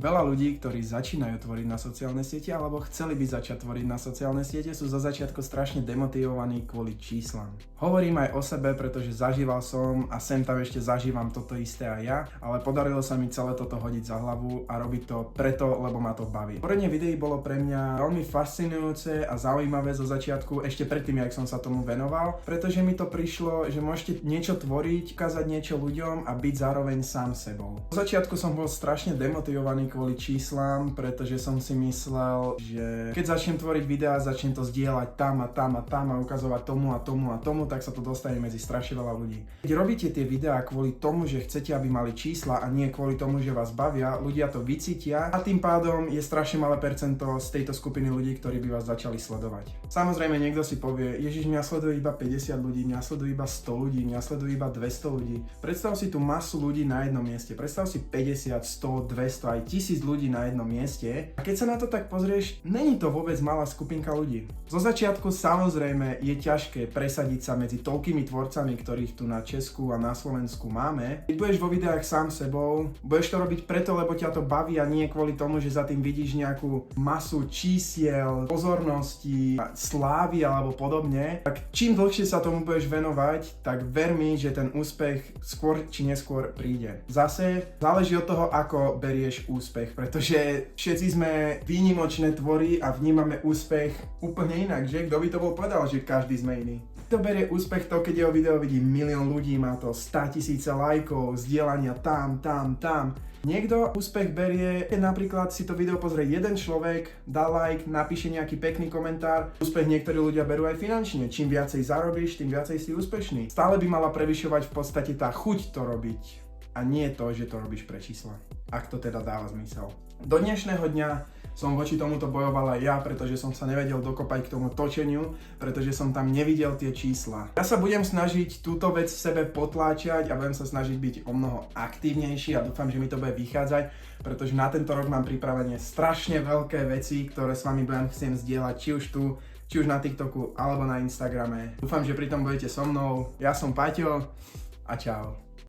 Veľa ľudí, ktorí začínajú tvoriť na sociálne siete alebo chceli by začať tvoriť na sociálne siete, sú zo začiatku strašne demotivovaní kvôli číslam. Hovorím aj o sebe, pretože zažíval som a sem tam ešte zažívam toto isté aj ja, ale podarilo sa mi celé toto hodiť za hlavu a robiť to preto, lebo ma to baví. Tvorenie videí bolo pre mňa veľmi fascinujúce a zaujímavé zo začiatku, ešte predtým, jak som sa tomu venoval, pretože mi to prišlo, že môžete niečo tvoriť, ukázať niečo ľuďom a byť zároveň sám sebou. Zo začiatku som bol strašne demotivovaný kvôli číslam, pretože som si myslel, že keď začnem tvoriť videá, začnem to zdieľať tam a tam a tam a ukazovať tomu a tomu a tomu, tak sa to dostane medzi strašne veľa ľudí. Keď robíte tie videá kvôli tomu, že chcete, aby mali čísla a nie kvôli tomu, že vás bavia, ľudia to vycítia a tým pádom je strašne malé percento z tejto skupiny ľudí, ktorí by vás začali sledovať. Samozrejme niekto si povie, Ježiš, mňa sleduje iba 50 ľudí, mňa sleduje iba 100 ľudí, mňa sleduje iba 200 ľudí. Predstav si tú masu ľudí na jednom mieste. Predstav si 50, 100, 200 aj 1000 ľudí na jednom mieste. A keď sa na to tak pozrieš, není to vôbec malá skupinka ľudí. Zo začiatku samozrejme je ťažké presadiť sa medzi toľkými tvorcami, ktorých tu na Česku a na Slovensku máme. Keď budeš vo videách sám sebou, budeš to robiť preto, lebo ťa to baví a nie kvôli tomu, že za tým vidíš nejakú masu čísiel, pozornosti, slávy alebo podobne, tak čím dlhšie sa tomu budeš venovať, tak ver mi, že ten úspech skôr či neskôr príde. Zase záleží od toho, ako berieš úspech, pretože všetci sme výnimočné tvory a vnímame úspech úplne inak, že? Kto by to bol povedal, že každý sme iný? Kto berie úspech to, keď jeho video vidí 1 000 000 ľudí, má to 100 000 lajkov, zdieľania tam. Niekto úspech berie, keď napríklad si to video pozrie jeden človek, dá like, napíše nejaký pekný komentár. Úspech niektorí ľudia berú aj finančne. Čím viacej zarobíš, tým viacej si úspešný. Stále by mala prevyšovať v podstate tá chuť to robiť a nie to, že to robíš pre čísla. Ak to teda dáva zmysel. Do dnešného dňa som voči tomuto bojoval aj ja, pretože som sa nevedel dokopať k tomu točeniu, pretože som tam nevidel tie čísla. Ja sa budem snažiť túto vec v sebe potláčať a budem sa snažiť byť o mnoho aktívnejší a dúfam, že mi to bude vychádzať, pretože na tento rok mám pripravené strašne veľké veci, ktoré s vami budem chcieť zdieľať, či už na TikToku alebo na Instagrame. Dúfam, že pri tom budete so mnou. Ja som Paťo a čau.